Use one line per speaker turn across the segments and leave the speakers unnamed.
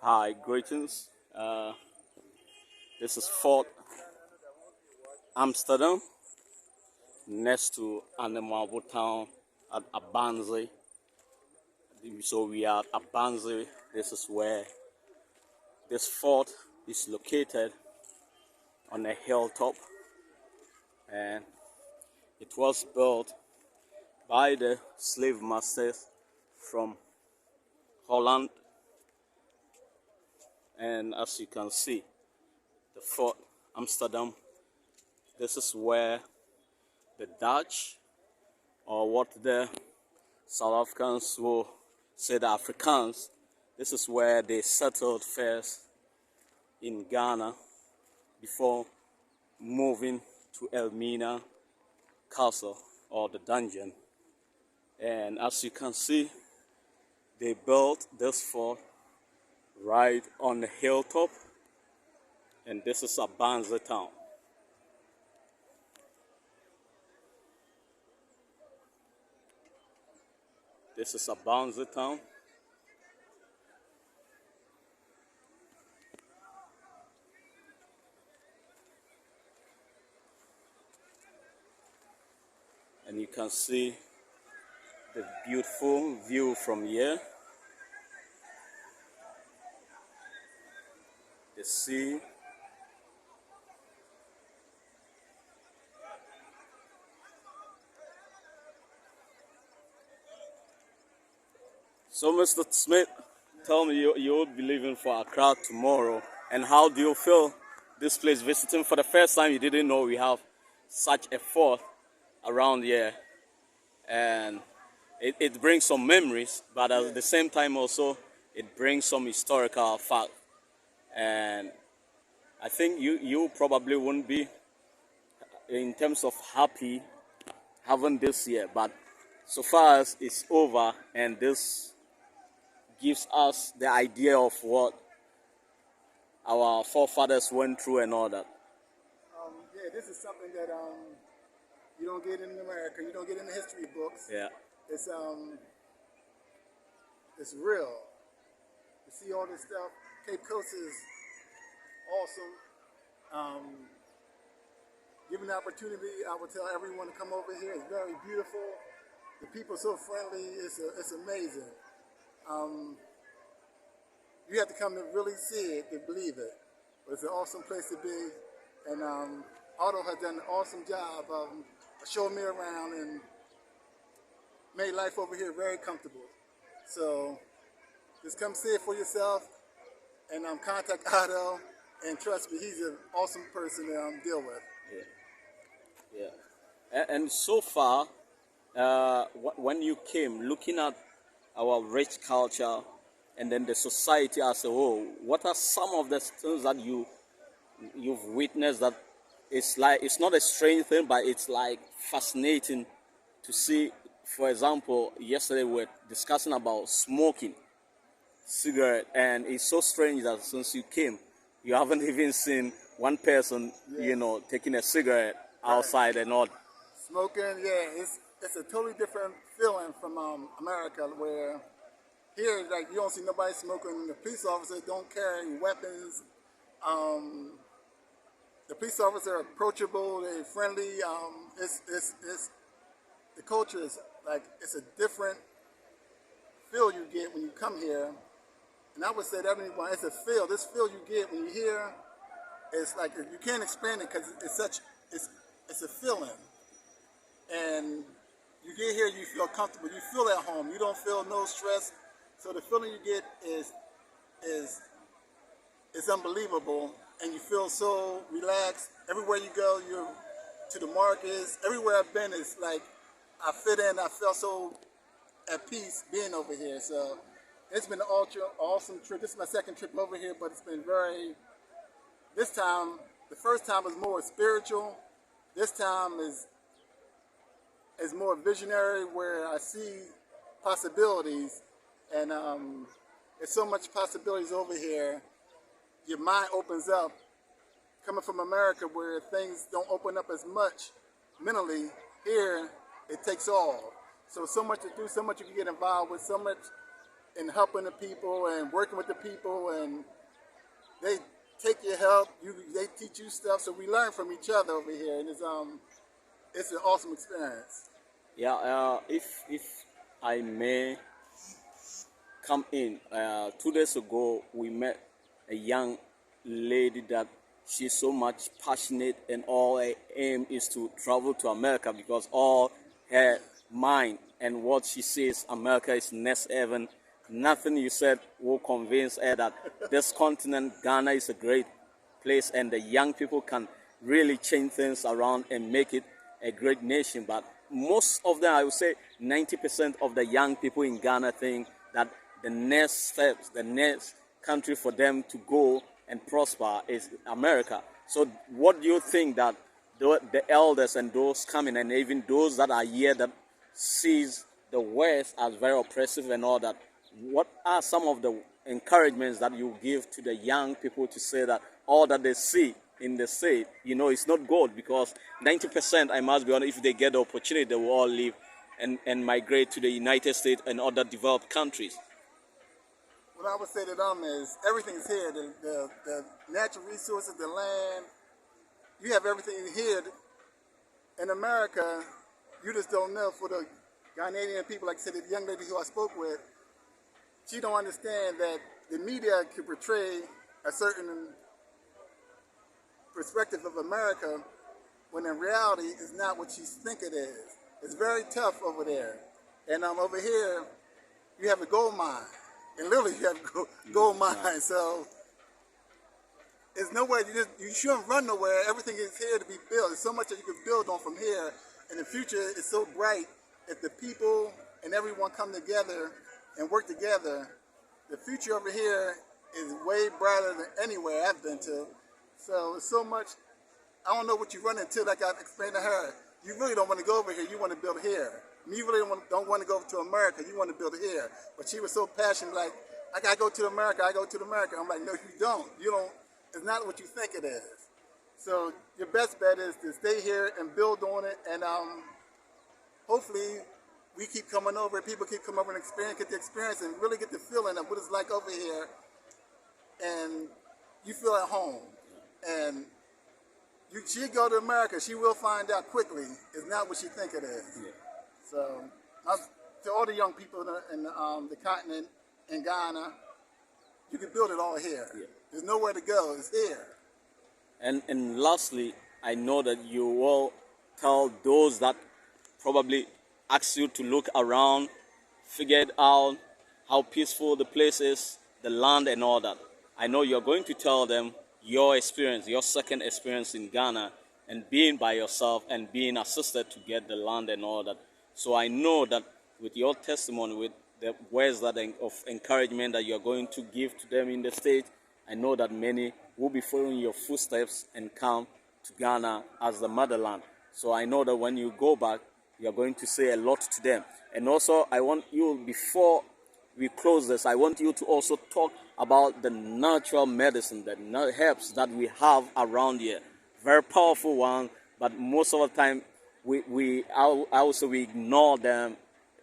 Hi, greetings. This is Fort Amsterdam, next to Abanzie Town at Abanzie. So we are at Abanzie. This is where this fort is located on a hilltop, and it was built by the slave masters from Holland. And as you can see, the Fort Amsterdam, this is where the Dutch, or what the South Africans will say the Afrikaans, this is where they settled first in Ghana before moving to Elmina Castle, or the dungeon. And as you can see, they built this fort right on the hilltop, and this is Abanzie Town. This is Abanzie Town. And you can see the beautiful view from here. The sea. So, Mr. Smith, tell me, you will be leaving for Accra tomorrow, and how do you feel this place visiting for the first time? You didn't know we have such a fort around here, and it brings some memories, but at the same time also it brings some historical fact. And I think you probably wouldn't be in terms of happy having this here, but so far as it's over, and this gives us the idea of what our forefathers went through and all that.
Yeah, this is something that you don't get in America. You don't get in the history books.
Yeah.
It's real. You see all this stuff. Cape Coast is awesome. Given the opportunity, I would tell everyone to come over here. It's very beautiful. The people are so friendly. It's amazing. You have to come to really see it to believe it. But it's an awesome place to be. And Otto has done an awesome job of showing me around and made life over here very comfortable. So just come see it for yourself, and contact Otto, and trust me, he's an awesome person to deal with.
Yeah. And so far, when you came, looking at our rich culture and then the society as a whole, what are some of the things that you've witnessed that it's not a strange thing, but it's like fascinating to see? For example, yesterday we were discussing about smoking cigarette, and it's so strange that since you came, you haven't even seen one person, taking a cigarette outside and all.
Smoking, yeah, it's a totally different feeling from America, where here, like, you don't see nobody smoking. The police officers don't carry weapons. The police officers are approachable. They're friendly. The culture is like, it's a different feel you get when you come here. And I would say to everyone, it's a feel. This feel you get when you're here, it's like, you can't explain it because it's a feeling. And you get here, you feel comfortable. You feel at home. You don't feel no stress. So the feeling you get is unbelievable, and you feel so relaxed. Everywhere you go, you're to the markets. Everywhere I've been, it's like I fit in. I feel so at peace being over here. So it's been an awesome trip. This is my second trip over here, but it's been this time, the first time was more spiritual. This time is more visionary, where I see possibilities, and there's so much possibilities over here. Your mind opens up. Coming from America, where things don't open up as much mentally, here it takes all. So much to do, so much you can get involved with, so much and helping the people and working with the people, and they take your help. They teach you stuff, so we learn from each other over here, and it's an awesome experience.
Yeah, if I may come in, 2 days ago we met a young lady that she's so much passionate, and all her aim is to travel to America because all her mind and what she says America is next heaven. Nothing you said will convince her that this continent, Ghana, is a great place and the young people can really change things around and make it a great nation. But most of them, I would say 90% of the young people in Ghana think that the next steps, the next country for them to go and prosper is America. So what do you think that the elders and those coming and even those that are here that sees the West as very oppressive and all that, what are some of the encouragements that you give to the young people to say that all that they see in the state, it's not gold? Because 90%, I must be honest, if they get the opportunity, they will all leave and migrate to the United States and other developed countries.
What I would say to them is everything's here. The natural resources, the land, you have everything here. In America, you just don't know. For the Ghanaian people, like I said, the young lady who I spoke with, she don't understand that the media can portray a certain perspective of America when in reality it's not what you think it is. It's very tough over there. And over here, you have a gold mine. And literally you have a gold mine. So it's nowhere, you shouldn't run nowhere. Everything is here to be built. There's so much that you can build on from here. And the future is so bright if the people and everyone come together and work together. The future over here is way brighter than anywhere I've been to. So it's so much, I don't know what you run into, like I explained to her. You really don't want to go over here, you want to build here. You really don't want to go to America, you want to build here. But she was so passionate, like, I gotta go to America, I go to America. I'm like, no, you don't. It's not what you think it is. So your best bet is to stay here and build on it, and hopefully we keep coming over, people keep coming over and get the experience and really get the feeling of what it's like over here, and you feel at home. And she go to America, she will find out quickly it's not what she think it is. Yeah. So to all the young people in the continent, in Ghana, you can build it all here. Yeah. There's nowhere to go, it's here.
And lastly, I know that you will tell those that probably ask you to look around, figure it out, how peaceful the place is, the land and all that. I know you're going to tell them your experience, your second experience in Ghana, and being by yourself and being assisted to get the land and all that. So I know that with your testimony, with the words that of encouragement that you're going to give to them in the state, I know that many will be following your footsteps and come to Ghana as the motherland. So I know that when you go back, you're going to say a lot to them. And also, I want you, before we close this, I want you to also talk about the natural medicine, the herbs that we have around here. Very powerful one, but most of the time we ignore them,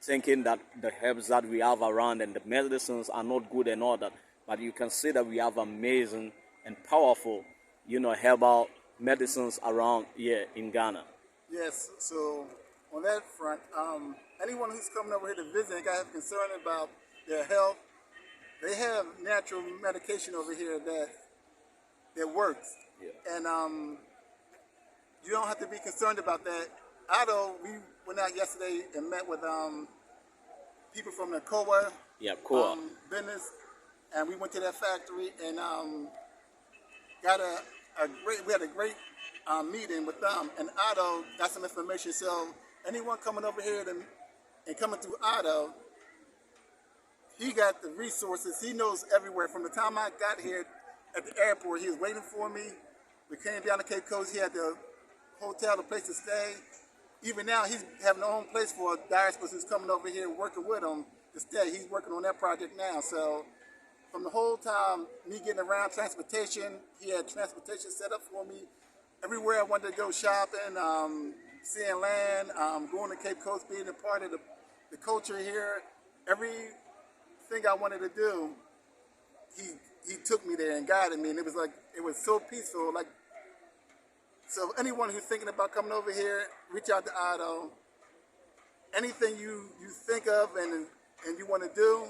thinking that the herbs that we have around and the medicines are not good and all that. But you can see that we have amazing and powerful, herbal medicines around here in Ghana.
Yes, so on that front, anyone who's coming over here to visit and got concern about their health, they have natural medication over here that works. Yeah. And you don't have to be concerned about that. We went out yesterday and met with people from the COA business, and we went to that factory and we had a great meeting with them, and Otto got some information. So anyone coming over here and coming through Otto, he got the resources. He knows everywhere. From the time I got here at the airport, he was waiting for me. We came down to Cape Coast. He had the hotel, the place to stay. Even now, he's having his own place for a diaspora who's coming over here working with him to stay. He's working on that project now. So from the whole time, me getting around transportation, he had transportation set up for me. Everywhere I wanted to go shopping, seeing land, going to Cape Coast, being a part of the culture here. Every thing I wanted to do, he took me there and guided me, and it was so peaceful. Like, so anyone who's thinking about coming over here, reach out to Otto. Anything you think of and you want to do,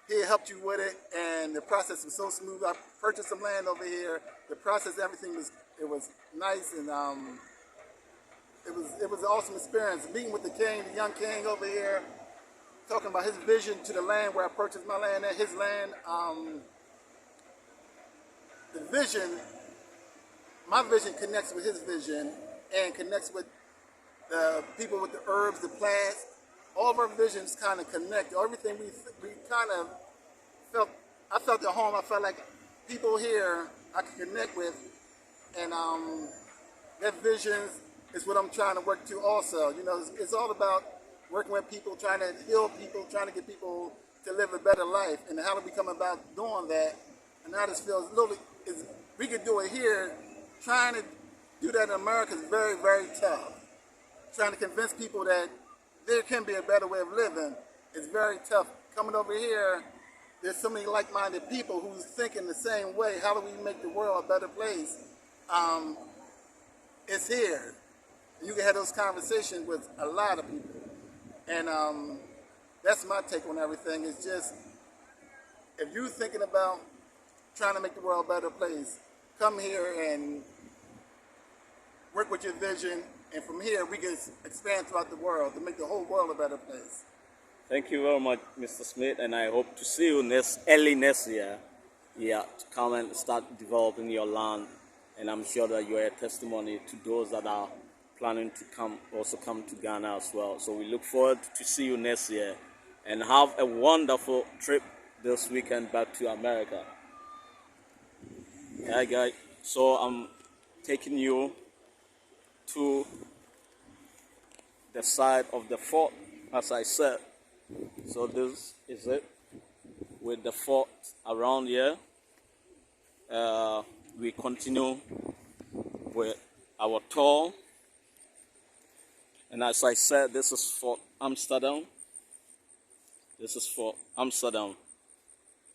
he helped you with it, and the process was so smooth. I purchased some land over here. The process, everything was nice, and it was an awesome experience. Meeting with the king, the young king over here, talking about his vision to the land where I purchased my land at, his land. The vision, my vision connects with his vision and connects with the people with the herbs, the plants. All of our visions kind of connect. Everything we kind of felt, I felt at home. I felt like people here I could connect with, and that vision is what I'm trying to work to also. You know, it's all about working with people, trying to heal people, trying to get people to live a better life. And how do we come about doing that? And I just feel we could do it here. Trying to do that in America is very, very tough. Trying to convince people that there can be a better way of living is very tough. Coming over here, there's so many like-minded people who's thinking the same way. How do we make the world a better place? It's here. You can have those conversations with a lot of people. And that's my take on everything. It's just, if you're thinking about trying to make the world a better place, come here and work with your vision. And from here, we can expand throughout the world to make the whole world a better place.
Thank you very much, Mr. Smith, and I hope to see you early next year. Yeah, to come and start developing your land. And I'm sure that you are a testimony to those that are planning to come to Ghana as well. So we look forward to see you next year, and have a wonderful trip this weekend back to America. Yeah, guys. So I'm taking you to the side of the fort, as I said. So this is it with the fort around here. We continue with our tour, and as I said, this is Fort Amsterdam. This is Fort Amsterdam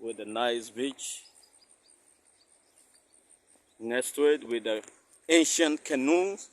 with a nice beach next to it, with the ancient canoes